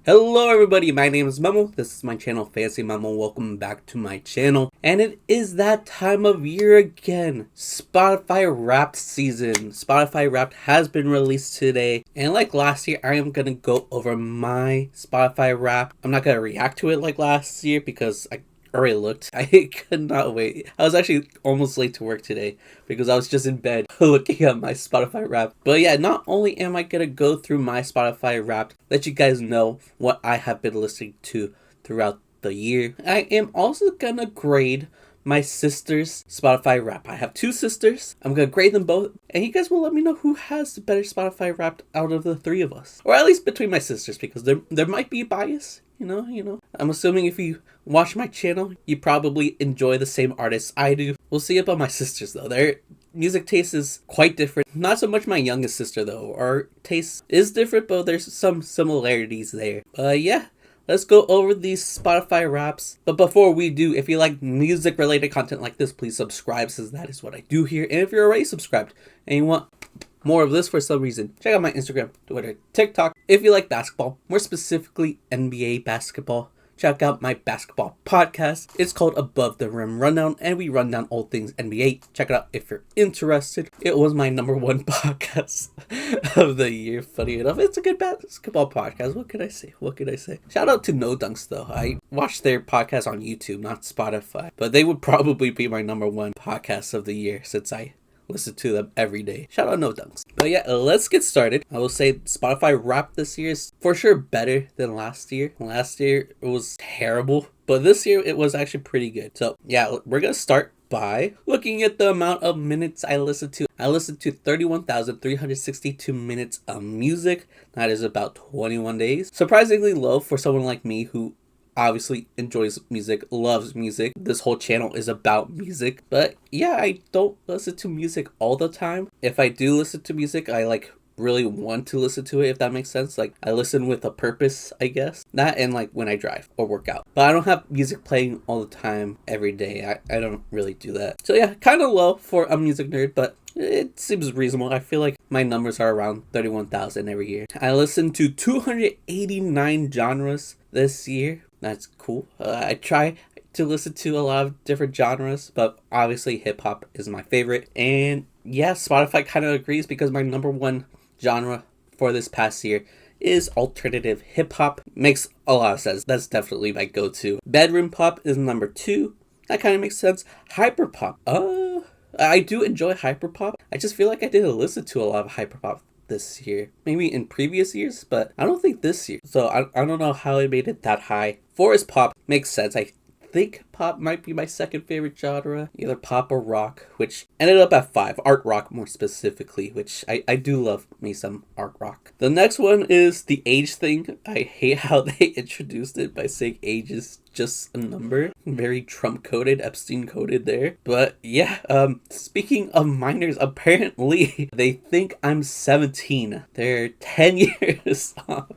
Hello everybody, my name is Memo. This is my channel, FancyMemo. Welcome back to my channel. And it is that time of year again. Spotify Wrapped season. Spotify Wrapped has been released today. And like last year, I am going to go over my Spotify Wrapped. I'm not going to react to it like last year because I already looked. I could not wait. I was actually almost late to work today because I was just in bed looking at my Spotify Wrapped. But yeah, not only am I gonna go through my Spotify Wrapped, let you guys know what I have been listening to throughout the year, I am also gonna grade my sister's Spotify Wrapped. I have two sisters. I'm gonna grade them both, and you guys will let me know who has the better Spotify Wrapped out of the three of us, or at least between my sisters, because there might be bias. You know. I'm assuming if you watch my channel, you probably enjoy the same artists I do. We'll see about my sisters though. Their music taste is quite different. Not so much my youngest sister though. Our taste is different, but there's some similarities there. Yeah. Let's go over these Spotify Wraps. But before we do, if you like music related content like this, please subscribe, since that is what I do here. And if you're already subscribed and you want more of this for some reason, check out my Instagram, Twitter, TikTok. If you like basketball, more specifically NBA basketball, check out my basketball podcast. It's called Above the Rim Rundown, and we run down all things NBA. Check it out if you're interested. It was my number one podcast of the year, funny enough. It's a good basketball podcast. What can I say? Shout out to No Dunks, though. I watched their podcast on YouTube, not Spotify. But they would probably be my number one podcast of the year since I listen to them every day. Shout out No Dunks. But yeah, let's get started. I will say Spotify Wrapped this year is for sure better than last year. Last year it was terrible, but this year it was actually pretty good. So yeah, we're gonna start by looking at the amount of minutes I listened to. I listened to 31,362 minutes of music. That is about 21 days. Surprisingly low for someone like me who obviously enjoys music, loves music. This whole channel is about music. But yeah, I don't listen to music all the time. If I do listen to music, I really want to listen to it, if that makes sense. I listen with a purpose, I guess. That and when I drive or work out. But I don't have music playing all the time every day. I don't really do that. So yeah, kind of low for a music nerd, but it seems reasonable. I feel like my numbers are around 31,000 every year. I listen to 289 genres this year. That's cool. I try to listen to a lot of different genres, but obviously hip hop is my favorite. And yeah, Spotify kind of agrees because my number one genre for this past year is alternative hip hop. Makes a lot of sense. That's definitely my go-to. Bedroom pop is number 2. That kind of makes sense. Hyperpop. I do enjoy hyperpop. I just feel like I didn't listen to a lot of hyperpop this year. Maybe in previous years, but I don't think this year. So I don't know how I made it that high. Forest pop makes sense. I think pop might be my second favorite genre, either pop or rock, which ended up at 5. Art rock more specifically, which I do love me some art rock. The next one is the age thing. I hate how they introduced it by saying age is just a number. Very Trump coded, Epstein coded there. But yeah, speaking of minors, apparently they think I'm 17. They're 10 years off.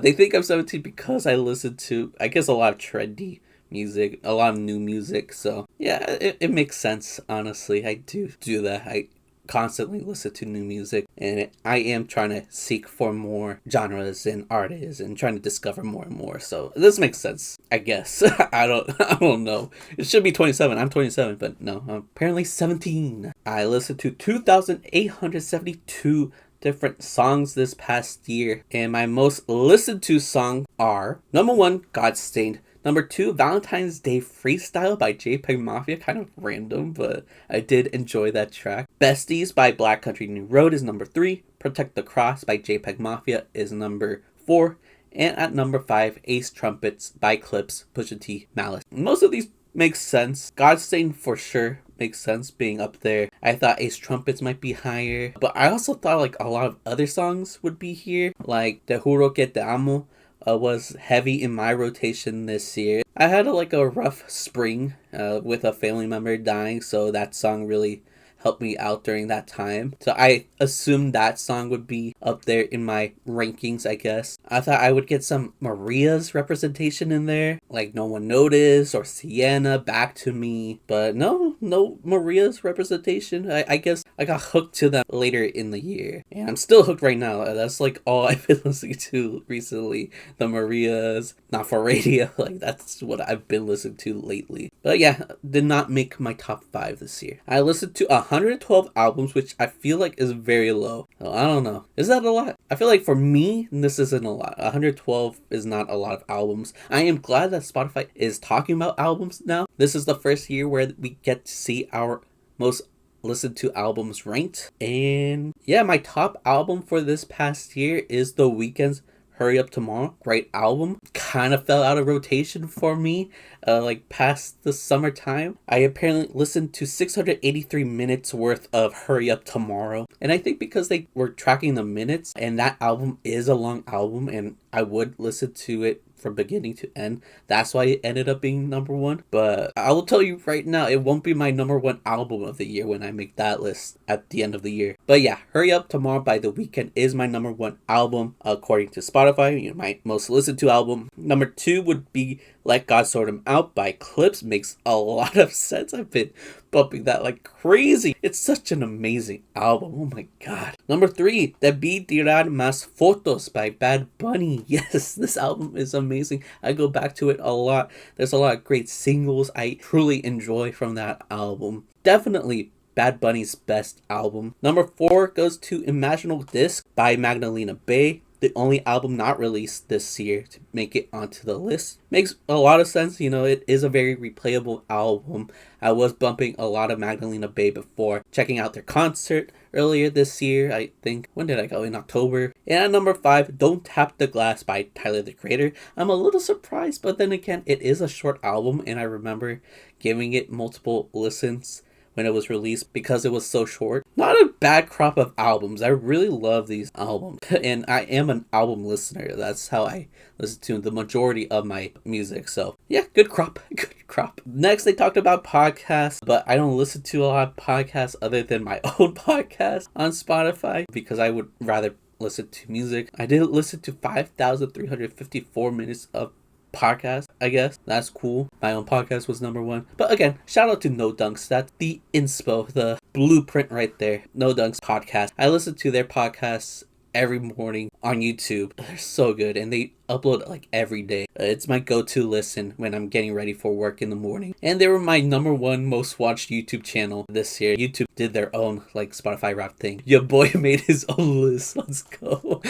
They think I'm 17 because I listen to, I guess, a lot of trendy music, a lot of new music. So yeah, it makes sense. Honestly, I do that. I constantly listen to new music, and I am trying to seek for more genres and artists and trying to discover more and more. So this makes sense, I guess. I don't know. It should be 27. I'm 27, but no, I'm apparently 17. I listened to 2,872 different songs this past year, and my most listened to songs are number 1, Godstained. Number 2, Valentine's Day Freestyle by JPEG Mafia. Kind of random, but I did enjoy that track. Besties by Black Country New Road is number 3. Protect the Cross by JPEG Mafia is number 4. And at number 5, Ace Trumpets by Clips, Pusha T, Malice. Most of these make sense. Godstained for sure makes sense being up there. I thought Ace Trumpets might be higher, but I also thought a lot of other songs would be here. Like Te Juro Que Te Amo was heavy in my rotation this year. I had a rough spring with a family member dying, so that song really helped me out during that time. So I assumed that song would be up there in my rankings, I guess. I thought I would get some Maria's representation in there, like No One Noticed or Sienna, Back to Me. But no Maria's representation. I guess I got hooked to them later in the year. And I'm still hooked right now. That's like all I've been listening to recently. The Maria's, Not for Radio. Like that's what I've been listening to lately. But yeah, did not make my top 5 this year. I listened to 112 albums, which I feel like is very low. So I don't know. Is that a lot? I feel like for me, this isn't a lot. 112 is not a lot of albums. I am glad that Spotify is talking about albums now. This is the first year where we get to see our most listened to albums ranked. And yeah, my top album for this past year is The Weeknd's Hurry Up Tomorrow. Great album. Kind of fell out of rotation for me like past the summertime. I apparently listened to 683 minutes worth of Hurry Up Tomorrow, and I think because they were tracking the minutes, and that album is a long album and I would listen to it from beginning to end, that's why it ended up being number 1. But I will tell you right now, it won't be my number 1 album of the year when I make that list at the end of the year. But yeah, Hurry Up Tomorrow by The Weeknd is my number 1 album according to Spotify, my most listened to album. Number 2 would be Let God Sort 'Em Out by Clips. Makes a lot of sense. I've been bumping that like crazy. It's such an amazing album. Oh my god. Number 3, Debí Tirar Más Fotos by Bad Bunny. Yes, this album is amazing. I go back to it a lot. There's a lot of great singles I truly enjoy from that album. Definitely Bad Bunny's best album. Number 4 goes to Imaginal Disc by Magdalena Bay. The only album not released this year to make it onto the list. Makes a lot of sense, it is a very replayable album. I was bumping a lot of Magdalena Bay before checking out their concert earlier this year. I think, when did I go? In October. And at number 5, Don't Tap the Glass by Tyler, the Creator. I'm a little surprised, but then again, it is a short album, and I remember giving it multiple listens when it was released because it was so short. Not a bad crop of albums. I really love these albums. And I am an album listener. That's how I listen to the majority of my music. So yeah, good crop. Good crop. Next, they talked about podcasts, but I don't listen to a lot of podcasts other than my own podcast on Spotify because I would rather listen to music. I did listen to 5,354 minutes of podcast, I guess. That's cool. My own podcast was number 1. But again, shout out to No Dunks. That's the inspo, the blueprint right there. No Dunks podcast. I listen to their podcasts every morning on YouTube. They're so good, and they upload like every day. It's my go-to listen when I'm getting ready for work in the morning. And they were my number 1 most watched YouTube channel this year. YouTube did their own like Spotify rap thing. Your boy made his own list. Let's go.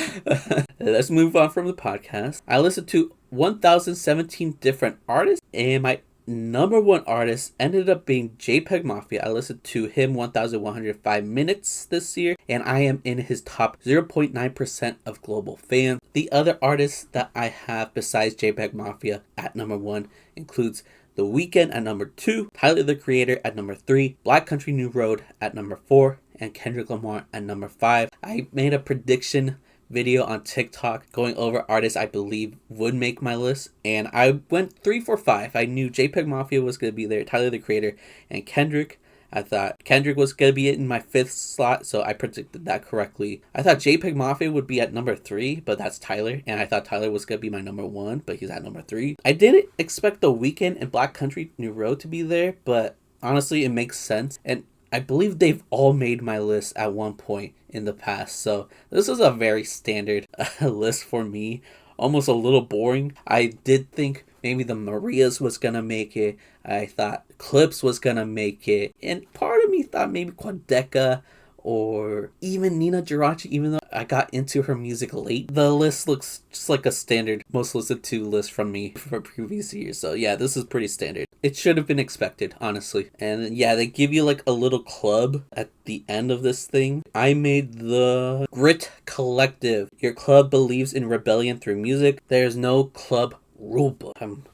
Let's move on from the podcast. I listened to 1,017 different artists, and my number 1 artist ended up being JPEG Mafia. I listened to him 1,105 minutes this year, and I am in his top 0.9% of global fans. The other artists that I have besides JPEG Mafia at number 1 includes The Weeknd at number 2, Tyler, the Creator at number 3, Black Country New Road at number 4, and Kendrick Lamar at number 5. I made a prediction video on TikTok going over artists I believe would make my list, and I went 3 for 5. I knew JPEG Mafia was going to be there, Tyler, the Creator, and Kendrick. I thought Kendrick was going to be in my 5th slot, so I predicted that correctly. I thought JPEG Mafia would be at number 3, but that's Tyler, and I thought Tyler was going to be my number 1, but he's at number 3. I didn't expect The Weeknd and Black Country New Road to be there, but honestly, it makes sense, and I believe they've all made my list at one point in the past, so this is a very standard list for me. Almost a little boring. I did think maybe the Marias was gonna make it. I thought Clips was gonna make it, and part of me thought maybe Quadeca or even Nina Girachi, even though I got into her music late. The list looks just like a standard most listened to list from me for previous years. So yeah, this is pretty standard. It should have been expected, honestly. And yeah, they give you like a little club at the end of this thing. I made the Grit Collective. Your club believes in rebellion through music. There's no club rulebook. I'm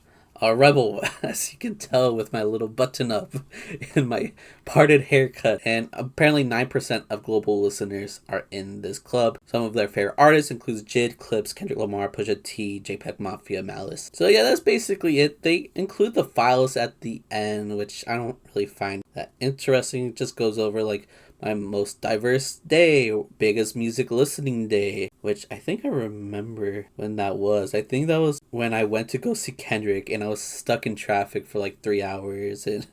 a rebel, as you can tell with my little button up and my parted haircut. And apparently 9% of global listeners are in this club. Some of their favorite artists includes Jid, Clips, Kendrick Lamar, Pusha T, JPEG Mafia, Malice. So yeah, that's basically it. They include the files at the end, which I don't really find that interesting. It just goes over like my most diverse day, biggest music listening day, which I think I remember when that was. I think that was when I went to go see Kendrick and I was stuck in traffic for like 3 hours and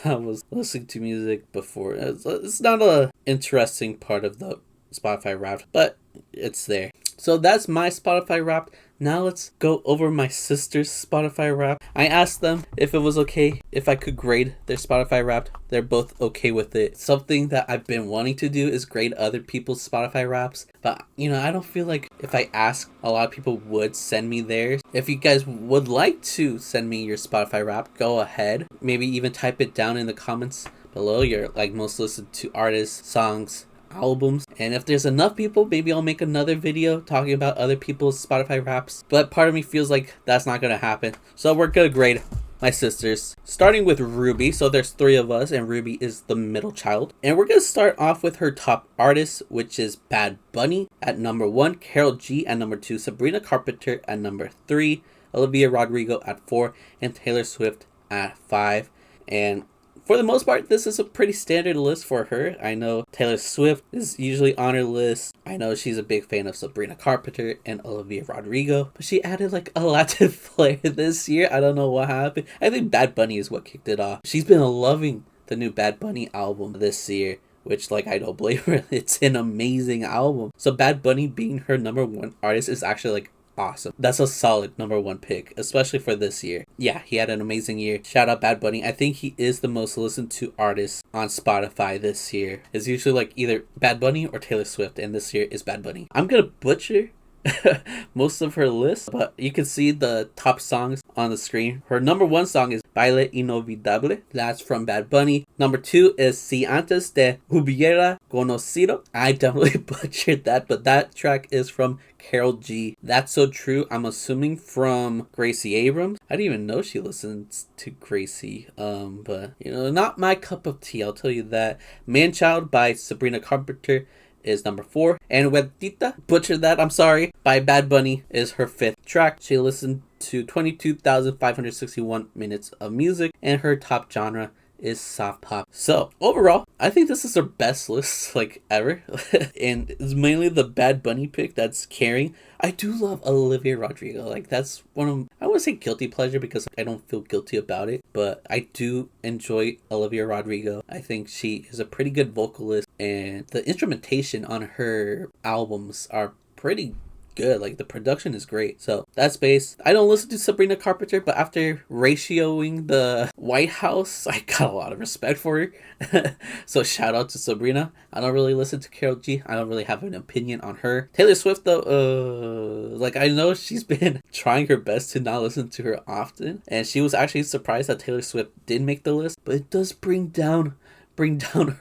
I was listening to music before. It's not a interesting part of the Spotify Wrapped, but it's there. So that's my Spotify Wrapped. Now let's go over my sister's Spotify Wrapped. I asked them if it was okay if I could grade their Spotify Wrapped. They're both okay with it. Something that I've been wanting to do is grade other people's Spotify Wraps. But, I don't feel like if I ask, a lot of people would send me theirs. If you guys would like to send me your Spotify Wrapped, go ahead. Maybe even type it down in the comments below, your like most listened to artists, songs, albums. And if there's enough people, maybe I'll make another video talking about other people's Spotify Wraps. But part of me feels like that's not gonna happen, so we're gonna grade my sisters, starting with Ruby. So there's 3 of us and Ruby is the middle child, and we're gonna start off with her top artist, which is Bad Bunny at number 1, Karol G at number 2, Sabrina Carpenter at number 3, Olivia Rodrigo at 4, and Taylor Swift at 5. And for the most part, this is a pretty standard list for her. I know Taylor Swift is usually on her list. I know she's a big fan of Sabrina Carpenter and Olivia Rodrigo, but she added like a Latin flair this year. I don't know what happened. I think Bad Bunny is what kicked it off. She's been loving the new Bad Bunny album this year, which like I don't blame her. It's an amazing album. So Bad Bunny being her number 1 artist is actually like awesome. That's a solid number 1 pick, especially for this year. Yeah, he had an amazing year. Shout out Bad Bunny. I think he is the most listened to artist on Spotify this year. It's usually like either Bad Bunny or Taylor Swift, and this year is Bad Bunny. I'm gonna butcher most of her list, but you can see the top songs on the screen. Her number 1 song is Baile Inolvidable. That's from Bad Bunny. Number 2 is Si Antes Te Hubiera Conocido. I definitely butchered that, but that track is from Karol G. That's So True, I'm assuming from Gracie Abrams. I didn't even know she listens to Gracie. But not my cup of tea, I'll tell you that. Manchild by Sabrina Carpenter is number 4, and Huertita, butchered that, I'm sorry, by Bad Bunny is her 5th track. She listened to 22,561 minutes of music, and her top genre is soft pop. So overall, I think this is her best list like ever, and it's mainly the Bad Bunny pick that's carrying. I do love Olivia Rodrigo. Like that's one of, I wouldn't say guilty pleasure because I don't feel guilty about it, but I do enjoy Olivia Rodrigo. I think she is a pretty good vocalist, and the instrumentation on her albums are pretty good. Like the production is great. So that's bass. I don't listen to Sabrina Carpenter, but after ratioing the White House, I got a lot of respect for her. So shout out to Sabrina. I don't really listen to Karol G. I don't really have an opinion on her. Taylor Swift though, like I know she's been trying her best to not listen to her often, and she was actually surprised that Taylor Swift did make the list, but it does bring down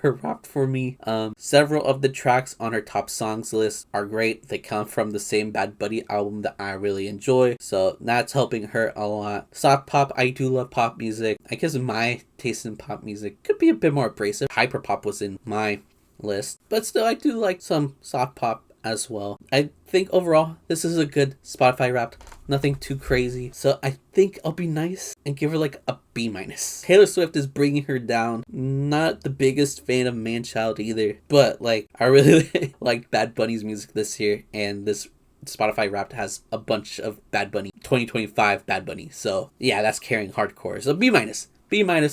her rap for me. Several of the tracks on her top songs list are great. They come from the same Bad Bunny album that I really enjoy, so that's helping her a lot. Soft pop, I do love pop music. I guess my taste in pop music could be a bit more abrasive. Hyperpop was in my list, but still I do like some soft pop as well. I think overall this is a good Spotify Wrapped, nothing too crazy, so I think I'll be nice and give her like a B-. Taylor Swift is bringing her down. Not the biggest fan of Manchild either, but like I really like Bad Bunny's music this year, and this Spotify Wrapped has a bunch of Bad Bunny 2025 Bad Bunny, so yeah, that's carrying hardcore. So B-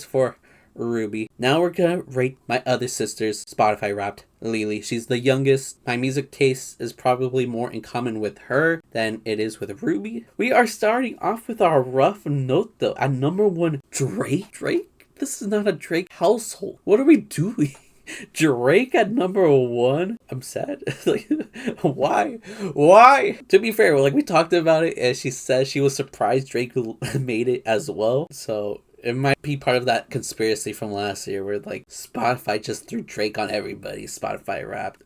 for Ruby. Now we're gonna rate my other sister's Spotify Wrapped, Lily. She's the youngest. My music taste is probably more in common with her than it is with Ruby. We are starting off with our rough note though. At number 1, Drake? This is not a Drake household. What are we doing? Drake at number 1? I'm sad. Like, why? To be fair, like we talked about it, and she said she was surprised Drake made it as well. So It might be part of that conspiracy from last year where like Spotify just threw Drake on everybody. Spotify Wrapped.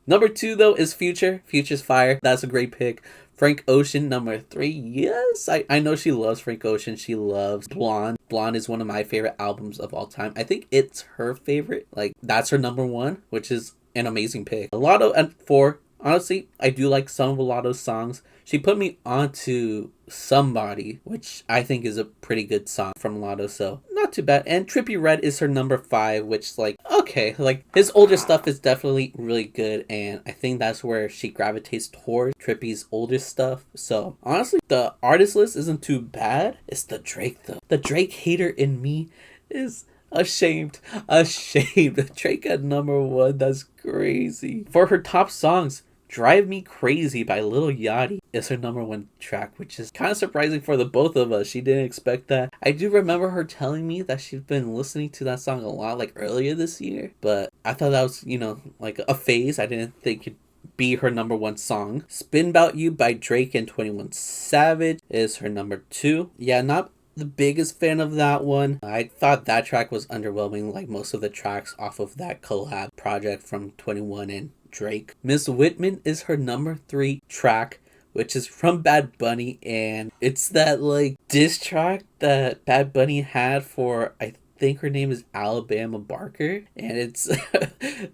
Number 2 though is Future. Future's fire. That's a great pick. Frank Ocean, number 3. Yes, I know she loves Frank Ocean. She loves Blonde. Blonde is one of my favorite albums of all time. I think it's her favorite. Like, that's her number 1, which is an amazing pick. Lotto at 4. Honestly, I do like some of Lotto's songs. She put me onto Somebody, which I think is a pretty good song from Lotto, so not too bad. And Trippie Redd is her number 5, which, like, okay, like, his older stuff is definitely really good, and I think that's where she gravitates towards Trippie's older stuff. So, honestly, the artist list isn't too bad. It's the Drake, though. The Drake hater in me is ashamed. Drake at number 1, that's crazy. For her top songs, Drive Me Crazy by Lil Yachty is her number 1 track, which is kind of surprising for the both of us. She didn't expect that. I do remember her telling me that she's been listening to that song a lot, like earlier this year, but I thought that was, you know, like a phase. I didn't think it'd be her number 1 song. Spin About You by Drake and 21 Savage is her number 2. Yeah, not the biggest fan of that one. I thought that track was underwhelming, like most of the tracks off of that collab project from 21 and Drake. Miss Whitman is her number 3 track, which is from Bad Bunny, and it's that like diss track that Bad Bunny had for, I think her name is Alabama Barker, and it's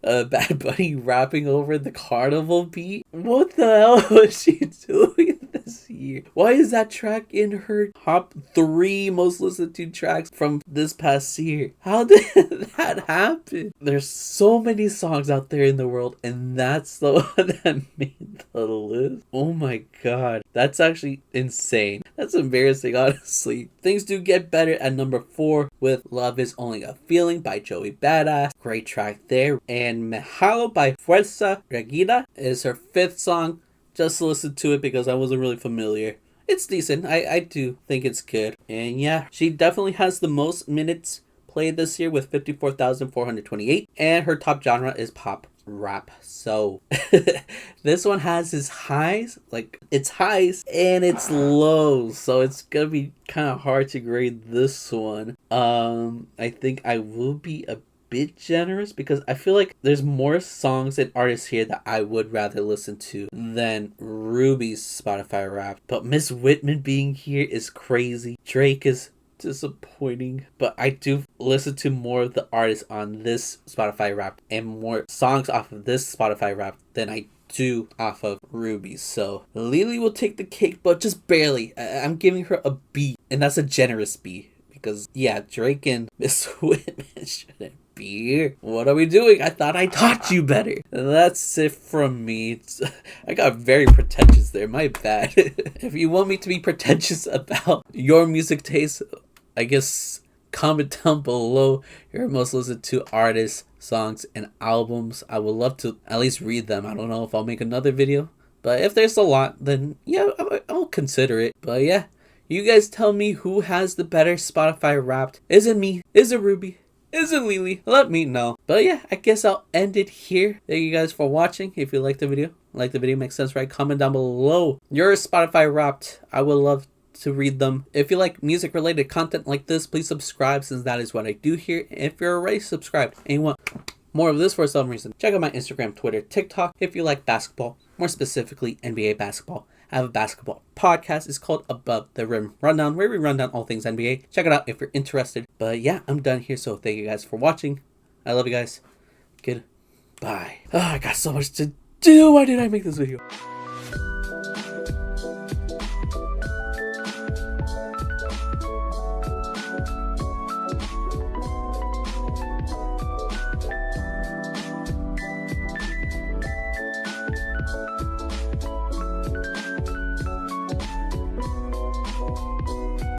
Bad Bunny rapping over the carnival beat. What the hell was she doing this year? Why is that track in her top 3 most listened to tracks from this past year? How did that happen? There's so many songs out there in the world, and that's the one that made the list. Oh my god, that's actually insane. That's embarrassing, honestly. Things do get better at number 4 with Love Is Only a Feeling by Joey Badass. Great track there. And Mejalo by Fuerza Regida is her 5th song. Just listen to it because I wasn't really familiar. It's decent. I do think it's good. And yeah, she definitely has the most minutes played this year with 54,428. And her top genre is pop rap. So this one has its highs, like its highs and its lows. So it's gonna be kind of hard to grade this one. I think I will be a bit generous because I feel like there's more songs and artists here that I would rather listen to than Ruby's Spotify Wrapped. But Miss Whitman being here is crazy. Drake is disappointing, but I do listen to more of the artists on this Spotify Wrapped and more songs off of this Spotify Wrapped than I do off of Ruby's. So Lily will take the cake, but just barely. I'm giving her a B, and that's a generous B because yeah, Drake and Miss Whitman shouldn't be here. What are we doing? I thought I taught you better. That's it from me. I got very pretentious there. My bad. If you want me to be pretentious about your music taste, I guess comment down below your most listened to artists, songs, and albums. I would love to at least read them. I don't know if I'll make another video, but if there's a lot, then yeah, I'll consider it. But yeah, you guys tell me who has the better Spotify Wrapped. Is it me? Is it Ruby? Is it Lily? Let me know. But yeah, I guess I'll end it here. Thank you guys for watching. If you liked the video, makes sense, right? Comment down below your Spotify Wrapped. I would love to read them. If you like music related content like this, please subscribe since that is what I do here. If you're already subscribed and you want more of this for some reason, check out my Instagram, Twitter, TikTok. If you like basketball, more specifically NBA basketball, I have a basketball podcast. It's called Above the Rim Rundown, where we run down all things NBA. Check it out if you're interested. But yeah, I'm done here. So thank you guys for watching. I love you guys. Goodbye. Oh, I got so much to do. Why did I make this video?